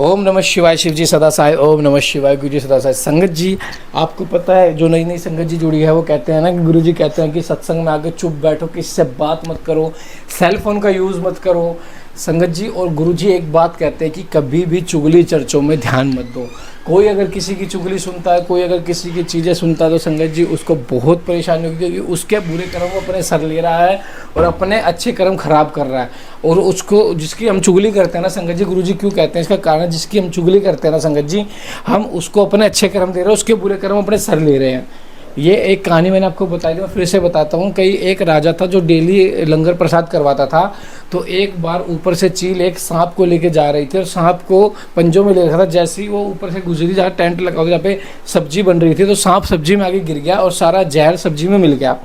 ओम नमः शिवाय। शिव जी सदा सहाय। ओम नमः शिवाय। गुरु जी सदा सहाय। संगत जी, आपको पता है जो नई नई संगत जी जुड़ी है वो कहते हैं ना कि गुरु जी कहते हैं कि सत्संग में आके चुप बैठो, किसी से बात मत करो, सेल फोन का यूज़ मत करो। संगत जी और गुरु जी एक बात कहते हैं कि कभी भी चुगली चर्चों में ध्यान मत दो। कोई अगर किसी की चुगली सुनता है, कोई अगर किसी की चीज़ें सुनता है तो संगत जी उसको बहुत परेशानी होगी, क्योंकि उसके बुरे कर्म वो अपने सर ले रहा है और अपने अच्छे कर्म खराब कर रहा है। और उसको जिसकी हम चुगली करते हैं ना संगत जी, गुरु जी क्यों कहते हैं इसका कारण, जिसकी हम चुगली करते हैं ना संगत जी, हम उसको अपने अच्छे कर्म दे रहे हैं, उसके बुरे कर्म अपने सर ले रहे हैं। ये एक कहानी मैंने आपको बताई थी, मैं फिर से बताता हूँ। कई एक राजा था जो डेली लंगर प्रसाद करवाता था। तो एक बार ऊपर से चील एक सांप को लेके जा रही थी और सांप को पंजों में ले रखा था। जैसे ही वो ऊपर से गुजरी, जहाँ टेंट लगा हुआ जहाँ पे सब्जी बन रही थी, तो सांप सब्जी में आगे गिर गया और सारा जहर सब्जी में मिल गया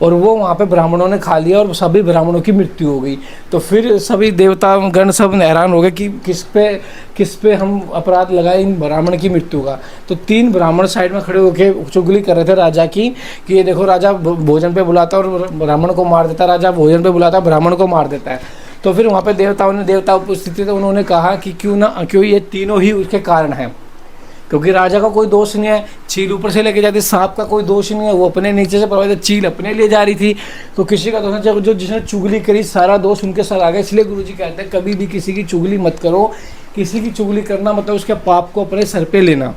और वो वहाँ पे ब्राह्मणों ने खा लिया और सभी ब्राह्मणों की मृत्यु हो गई। तो फिर सभी देवता गण सब हैरान हो गए कि किस पे हम अपराध लगाए इन ब्राह्मण की मृत्यु का। तो 3 ब्राह्मण साइड में खड़े होकर चुगली कर रहे थे राजा की कि ये देखो राजा भोजन पे बुलाता और ब्राह्मण को मार देता, राजा भोजन पे बुलाता ब्राह्मण को मार देता है। तो फिर वहाँ पे देवता उपस्थित थे, तो उन्होंने कहा कि क्यों ये तीनों ही उसके कारण हैं, क्योंकि राजा का कोई दोष नहीं है, चील ऊपर से लेके जाती, सांप का कोई दोष नहीं है, वो अपने नीचे से प्रभावित, चील अपने लिए जा रही थी, तो किसी का दोष नहीं। जो जिसने चुगली करी सारा दोष उनके सर आ गया। इसलिए गुरुजी कहते हैं कभी भी किसी की चुगली मत करो। किसी की चुगली करना मतलब उसके पाप को अपने सर पे लेना।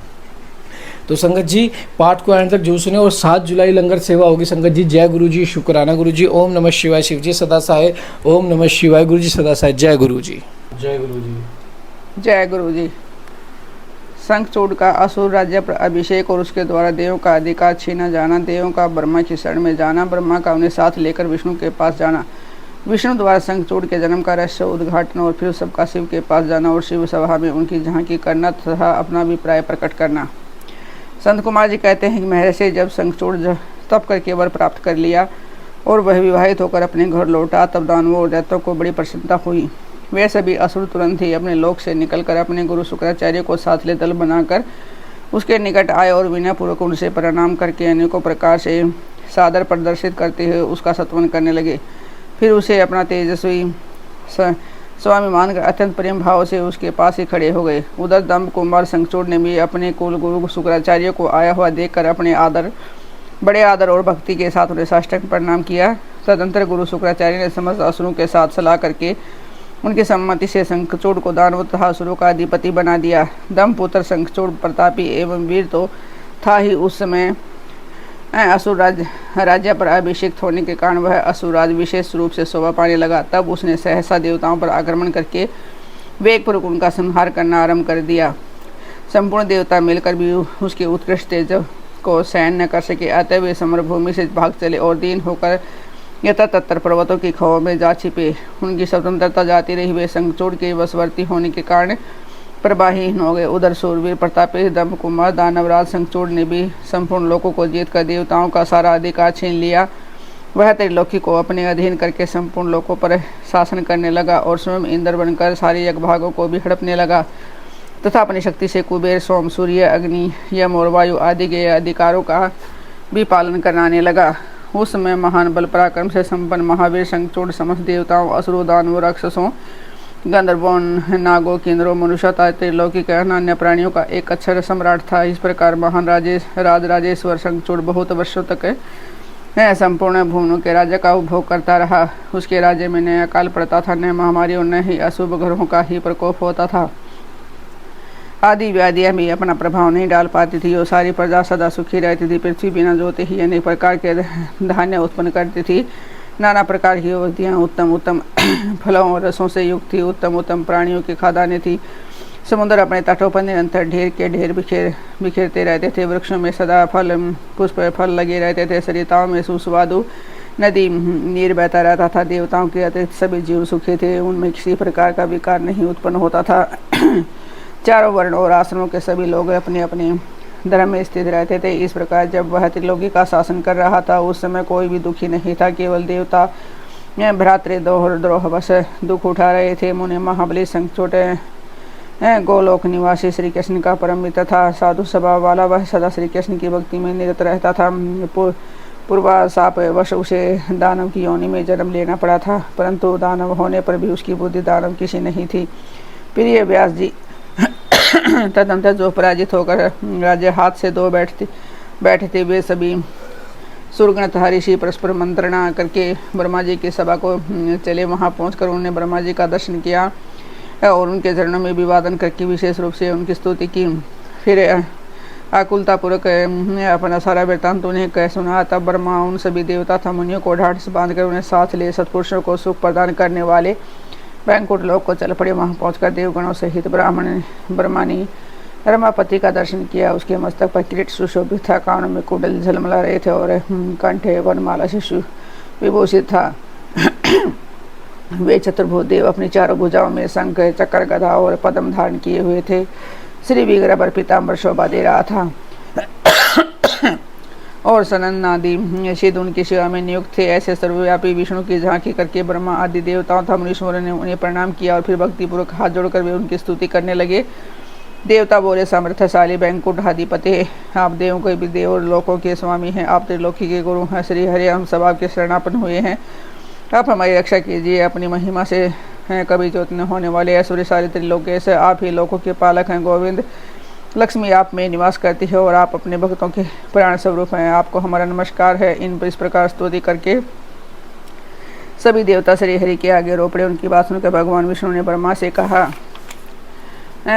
तो संगत जी पाठ को एंड तक जरूर सुने। और 7 जुलाई लंगर सेवा होगी संगत जी। जय गुरु जी, शुक्राना गुरु जी। ओम नमः शिवाय। शिव जी सदा सहाय। ओम नमः शिवाय। गुरु जी सदा सहाय। जय गुरु जी। जय गुरु जी। जय गुरु जी। शंखचूड़ का असुर राज्य पर अभिषेक और उसके द्वारा देवों का अधिकार छीना जाना, देवों का ब्रह्मा की शरण में जाना, ब्रह्मा का उन्हें साथ लेकर विष्णु के पास जाना, विष्णु द्वारा शंखचूड़ के जन्म का रहस्य उद्घाटन और फिर सबका शिव के पास जाना और शिव सभा में उनकी झांकी करना तथा अपना अभिप्राय प्रकट करना। संत कुमार जी कहते हैं कि महर्षि जब शंखचूड़ तप करके वर प्राप्त कर लिया और वह विवाहित होकर अपने घर लौटा, तब दानवों और दैत्यों को बड़ी प्रसन्नता हुई। वे सभी असुर तुरंत ही अपने लोक से निकलकर अपने गुरु शुक्राचार्य को साथ ले दल बनाकर उसके निकट आए और विनयपूर्वक उनसे प्रणाम करके अनेकों प्रकार से सादर प्रदर्शित करते हुए उसका सत्वन करने लगे। फिर उसे अपना तेजस्वी स्वामी मानकर अत्यंत प्रेम भाव से उसके पास ही खड़े हो गए। उधर दम्भ कुमार शंखचूड़ ने भी अपने कुल गुरु शुक्राचार्य को आया हुआ देखकर बड़े आदर और भक्ति के साथ उन्हें साष्टांग प्रणाम किया। तदंतर गुरु शुक्राचार्य ने समस्त असुरों के साथ सलाह करके उनकी सम्मति से शंखचूड़ को दानव तथा असुरों का अधिपति बना दिया। दम्भपुत्र शंखचूड़ प्रतापी एवं वीर तो था ही, उस समय असुर राज्य पर अभिषेक होने के कारण वह असुरराज विशेष रूप से शोभा पाने लगा। तब उसने सहसा देवताओं पर आक्रमण करके वेगपूर्वक उनका संहार करना आरंभ कर दिया। संपूर्ण देवता मिलकर भी उसके उत्कृष्ट तेज को सहन न कर सके, अतः वे समरभूमि से भाग चले और दीन होकर यथातत्र पर्वतों की खवाओं में जा छिपे। उनकी स्वतंत्रता जाती रही। वे शंखचूड़ के वशवर्ती होने के कारण प्रवाहीन हो गए। उधर सूरवीर प्रतापी दम्भ कुमार दानवराज शंखचूड़ ने भी संपूर्ण लोकों को जीतकर देवताओं का सारा अधिकार छीन लिया। वह त्रिलोकी को अपने अधीन करके संपूर्ण लोकों पर शासन करने लगा और स्वयं इंद्र बनकर सारे यज्ञभागों को भी हड़पने लगा तथा अपनी शक्ति से कुबेर, सोम, सूर्य, अग्नि, यम और वायु आदि के अधिकारों का भी पालन कराने लगा। उस समय महान बल पराक्रम से संपन्न महावीर शंखचूड़ समस्त देवताओं, असुरों, दानवों, राक्षसों, गंधर्वों, नागों, किन्नरों, मनुष्य तथा त्रिलोकी के अन्य प्राणियों का एक अक्षर सम्राट था। इस प्रकार महान राजेश्वर शंखचूड़ बहुत वर्षों तक संपूर्ण भुवनों के राज्य का उपभोग करता रहा। उसके राज्य में न अकाल पड़ता था, न महामारी और न ही अशुभ ग्रहों का ही प्रकोप होता था। आदि व्याधियाँ भी अपना प्रभाव नहीं डाल पाती थी और सारी प्रजा सदा सुखी रहती थी। पृथ्वी बिना जोते ही अनेक प्रकार के धान्य उत्पन्न करती थी। नाना प्रकार की युवतियाँ उत्तम उत्तम फलों और रसों से युक्त थी। उत्तम उत्तम प्राणियों की खादानें थी। समुद्र अपने तटों पर निरंतर ढेर के ढेर बिखेरते रहते थे। वृक्षों में सदा फल पुष्प फल लगे रहते थे। सरिताओं में सुस्वादु नदी नीर बहता रहता था। देवताओं के अतिरिक्त सभी जीव सुखी थे। उनमें किसी प्रकार का विकार नहीं उत्पन्न होता था। चारों वर्णों और आश्रमों के सभी लोग अपने अपने धर्म में स्थित रहते थे। इस प्रकार जब वह त्रिलोकी का शासन कर रहा था, उस समय कोई भी दुखी नहीं था। केवल देवता भ्रातृद्रोहवश दुख उठा रहे थे। मुनि महाबली शंखचूड़ गोलोक निवासी श्री कृष्ण का परम मित्र था। साधु स्वभाव वाला वह सदा श्री कृष्ण की भक्ति में निरत रहता था। पूर्वाशाप वश उसे दानव की योनि में जन्म लेना पड़ा था, परंतु दानव होने पर भी उसकी बुद्धि दानव की सी नहीं थी। प्रिय व्यास जी तदनंतर जो पराजित होकर राज्य हाथ से धो बैठे थे वे सभी सुरगण ऋषि परस्पर मंत्रणा करके ब्रह्मा जी की सभा को चले। वहां पहुंचकर उन्होंने ब्रह्मा जी का दर्शन किया और उनके चरणों में अभिवादन करके विशेष रूप से उनकी स्तुति की। फिर आकुलतापूर्वक अपना सारा वृत्तांत उन्हें कह सुना। तब ब्रह्मा उन सभी देवता तथा मुनियों को ढाढ़ से बांधकर उन्हें साथ ले सत्पुरुषों को सुख प्रदान करने वाले बैंकुट लोक को चल पड़े। वहां पहुंचकर देवगणों सहित ब्रह्मा ने रमापति का दर्शन किया। उसके मस्तक पर किरीट सुशोभित था, कानों में कुंडल झलमला रहे थे और कंठे वनमाला से विभूषित था। वे चतुर्भुज देव अपनी चारों भुजाओं में शंख, चक्र, गदा और पद्म धारण किए हुए थे। श्री विग्रह पर पीताम्बर शोभा दे रहा था और सनन आदि सिद्ध उनकी सेवा में नियुक्त थे। ऐसे सर्वव्यापी विष्णु की झांकी करके ब्रह्मा आदि देवताओं तथा मुनीश्वरों ने उन्हें प्रणाम किया और फिर भक्तिपूर्वक हाथ जोड़कर वे उनकी स्तुति करने लगे। देवता बोले, सामर्थ्यशाली बैंकुट अधिपति, आप देवों के भी देव और लोकों के स्वामी हैं, आप त्रिलोकी के गुरु हैं। श्री हरि, हम सब आपके शरणापन्न हुए हैं, आप हमारी रक्षा कीजिए। अपनी महिमा से हैं कभी जोत न होने वाले ऐश्वर्यशाली त्रिलोकेश, आप ही लोकों के पालक हैं। गोविंद, लक्ष्मी आप में निवास करती है और आप अपने भक्तों के प्राण स्वरूप हैं, आपको हमारा नमस्कार है। इन इस प्रकार स्तुति करके सभी देवता श्री हरि के आगे रो पड़े। उनकी बात सुनकर भगवान विष्णु ने ब्रह्मा से कहा।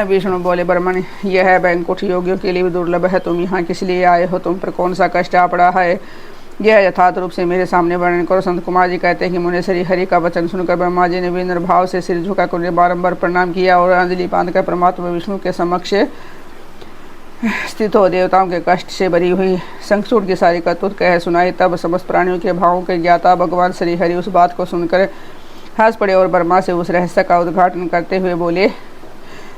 विष्णु बोले, ब्रह्मण, यह है बैंकुट योगियों के लिए भी दुर्लभ है, तुम यहाँ किस लिए आए हो? तुम पर कौन सा कष्ट आ पड़ा है? यह यथार्थ रूप से मेरे सामने वर्णन करो। संत कुमार जी कहते हैं कि मुने श्री हरि का वचन सुनकर ब्रह्मा जी ने विनम्र भाव से सिर झुकाकर उन्हें बारंबार प्रणाम किया और अंजलि बांधकर परमात्मा विष्णु के समक्ष स्थित हो देवताओं के कष्ट से भरी हुई शंखचूड़ की सारी करतूत कह सुनाई। तब समस्त प्राणियों के भावों के ज्ञाता भगवान श्री हरि उस बात को सुनकर हंस पड़े और ब्रह्मा से उस रहस्य का उद्घाटन करते हुए बोले।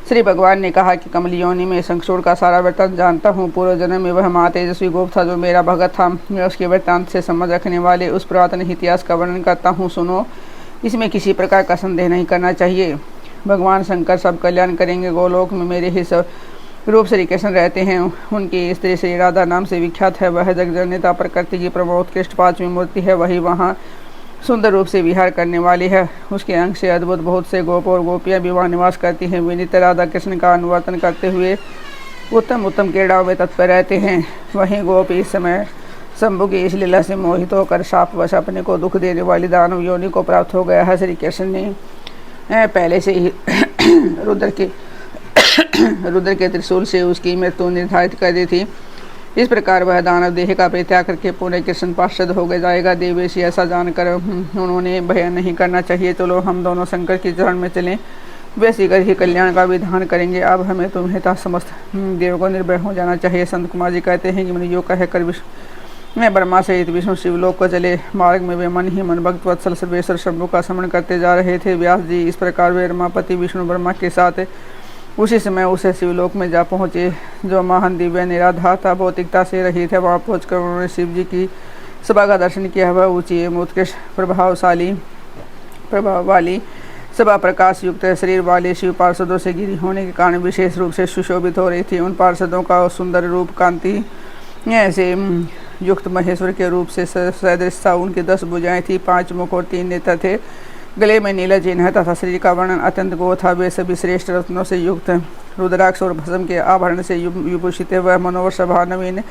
श्री भगवान ने कहा कि कमल योनि में शंखचूड़ का सारा वृत्तांत जानता हूँ। पूर्व जन्म में वह महातेजस्वी गोप था जो मेरा भगत था। मैं उसके वृत्तांत से समझ रखने वाले उस पुरातन इतिहास का वर्णन करता हूँ, सुनो। इसमें किसी प्रकार का संदेह नहीं करना चाहिए। भगवान शंकर सब कल्याण करेंगे। गोलोक में मेरे ही सब रूप श्री कृष्ण रहते हैं। उनकी स्त्री श्री राधा नाम से विख्यात है। वह जगजनता प्रकृति की प्रमोत्कृष्ट पांचवी मूर्ति है। वही वहाँ सुंदर रूप से विहार करने वाली है। उसके अंग से अद्भुत बहुत से गोप और गोपियाँ भी वहाँ निवास करती हैं। वे नित्य राधा कृष्ण का अनुवर्तन करते हुए उत्तम उत्तम क्रीड़ाओं में तत्पर रहते हैं। वहीं गोप इस समय शंभु की इस लीला से मोहित होकर शापवश अपने को दुख देने वाली दानव योनि को प्राप्त हो गया है। श्री कृष्ण ने पहले से ही रुद्र के त्रिशूल से उसकी मृत्यु निर्धारित कर दी थी। इस प्रकार वह दानव देह का परित्याग करके पुण्य कृष्ण पार्षद हो गए जाएगा। देवेशी ऐसा जानकर उन्होंने भय नहीं करना चाहिए। चलो हम दोनों शंकर की चरण में चलें, वे शीघ्र ही कल्याण का विधान करेंगे। अब हमें तुम्हें तथा समस्त देव को निर्भय हो जाना चाहिए। संत कुमार जी कहते हैं कि मैंने जो कहकर मैं ब्रह्मा सहित विष्णु शिवलोक को चले। मार्ग में वे मन ही मन भक्त वत्सल सर्वेश्वर शंभु का स्मरण करते जा रहे थे। व्यास जी इस प्रकार वे रमापति विष्णु ब्रह्मा के साथ उसी समय उसे शिवलोक में जा पहुँचे जो महान दिव्य निराधार था, भौतिकता से रहित है। वहाँ पहुँचकर उन्होंने शिव जी की सभा का दर्शन किया। वह ऊँची एवं उत्कृष्ट प्रभाव वाली सभा प्रकाश युक्त शरीर वाले शिव पार्षदों से घिरी होने के कारण विशेष रूप से सुशोभित हो रही थी। उन पार्षदों का सुंदर रूप कांति ऐसे युक्त महेश्वर के रूप से सदृश था। उनकी 10 भुजाएं थी, 5 मुख और 3 नेत्र थे। गले में नीला चिन्ह तथा शरीर का वर्णन अत्यंत गो था। वे सभी श्रेष्ठ रत्नों से युक्त रुद्राक्ष और भस्म के आभरण से विभूषित। वह मनोवर सभा नवीन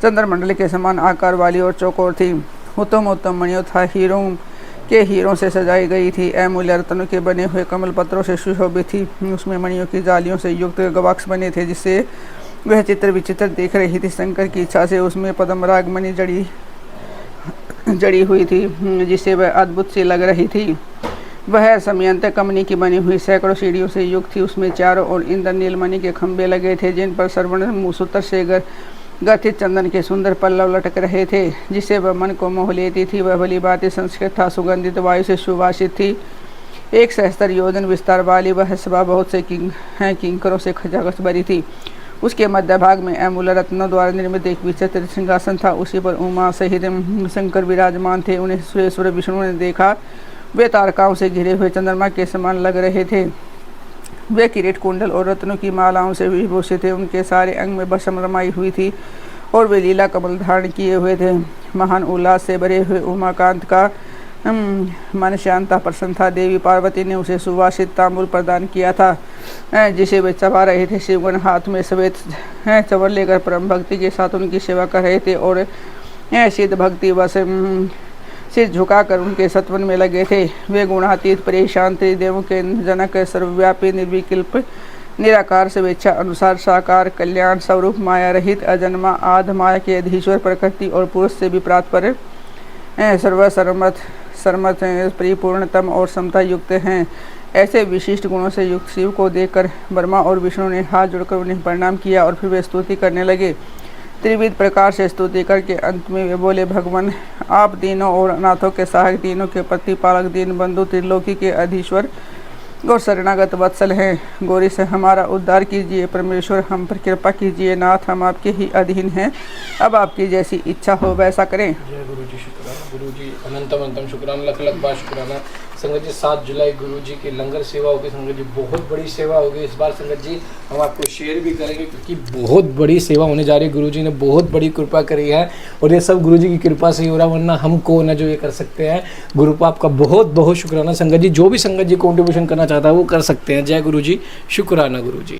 चंद्रमंडल के समान आकार वाली और चौकोर थी। उत्तम उत्तम मणियों था हीरों से सजाई गई थी। अमूल्य रत्नों के बने हुए कमल पत्रों से सुशोभित थी। उसमें मणियों की जालियों से युक्त गवाक्ष बने थे जिससे वह चित्र विचित्र देख रही थी। शंकर की इच्छा से उसमें पद्मराग मणि जड़ी हुई थी जिससे वह अद्भुत सी लग रही थी। वह समयंत कमनी की बनी हुई सैकड़ों सीढ़ियों से युक्त थी। उसमें चारों ओर इंद्रनील मणि के खंभे लगे थे जिन पर सर्वर्ण सूत्र से गठित चंदन के सुंदर पल्लव लटक रहे थे जिससे वह मन को मोह लेती थी। वह भली बातें संस्कृत था, सुगंधित वायु से सुवासित थी। 1 सहस्त्र योजन विस्तार वाली वह सभा बहुत से किंकरों से खचाखच भरी थी। उसके मध्य भाग में अमूल्य रत्नों द्वारा निर्मित एक विचित्र सिंहासन था। उसी पर उमा सहित शंकर विराजमान थे। उन्हें सुरेश्वर विष्णु ने देखा। वे तारकाओं से घिरे हुए चंद्रमा के समान लग रहे थे। वे किरीट कुंडल और रत्नों की मालाओं से विभूषित थे। उनके सारे अंग में भस्म रमाई हुई थी और वे लीला कमल धारण किए हुए थे। महान उल्लास से भरे हुए उमाकांत का मन शांत था, प्रसन्न था। देवी पार्वती ने उसे सुवासित तांबूल प्रदान किया था, जिसे वे चबा रहे थे। शिवगण हाथ में सफेद चवर लेकर परम भक्ति के साथ उनकी सेवा कर रहे थे और सिद्ध भक्ति बस सिर झुकाकर उनके सत्वन में लगे थे। वे गुणातीत परेशान थे, देवों के जनक, सर्वव्यापी, निर्विकल्प, निराकार, स्वेच्छा अनुसार साकार, कल्याण स्वरूप, माया रहित, अजन्मा, आध माया के अधीश्वर, प्रकृति और पुरुष से भी प्रातपर, सर्वसर्मथ, परिपूर्णतम और समता युक्त हैं। ऐसे विशिष्ट गुणों से युक्त शिव को देखकर ब्रह्मा और विष्णु ने हाथ जोड़कर उन्हें प्रणाम किया और फिर वे स्तुति करने लगे। त्रिविध प्रकार से स्तुति करके अंत में वे बोले, भगवान आप दीनों और अनाथों के सहायक, दीनों के प्रतिपालक, दीन बंधु, त्रिलोकी के अधीश्वर और शरणागत वत्सल हैं। गौरी से हमारा उद्धार कीजिए। परमेश्वर हम पर कृपा कीजिए। नाथ हम आपके ही अधीन हैं, अब आपकी जैसी इच्छा हो वैसा करें। जय गुरु जी, शुक्राना गुरु जी, अनंतम शुक्राना, लख लख बार शुक्राना। संगत जी 7 जुलाई गुरु जी की लंगर सेवा होगी। संगत जी बहुत बड़ी सेवा होगी इस बार। संगत जी हम आपको शेयर भी करेंगे क्योंकि बहुत बड़ी सेवा होने जा रही है। गुरु जी ने बहुत बड़ी कृपा करी है और ये सब गुरु जी की कृपा से ही हो रहा, वरना हम कौन है जो ये कर सकते हैं। गुरु को आपका बहुत बहुत शुक्राना। संगत जी जो भी संगत जी कॉन्ट्रीब्यूशन करना चाहता है वो कर सकते हैं। जय गुरु जी, शुक्राना गुरु जी।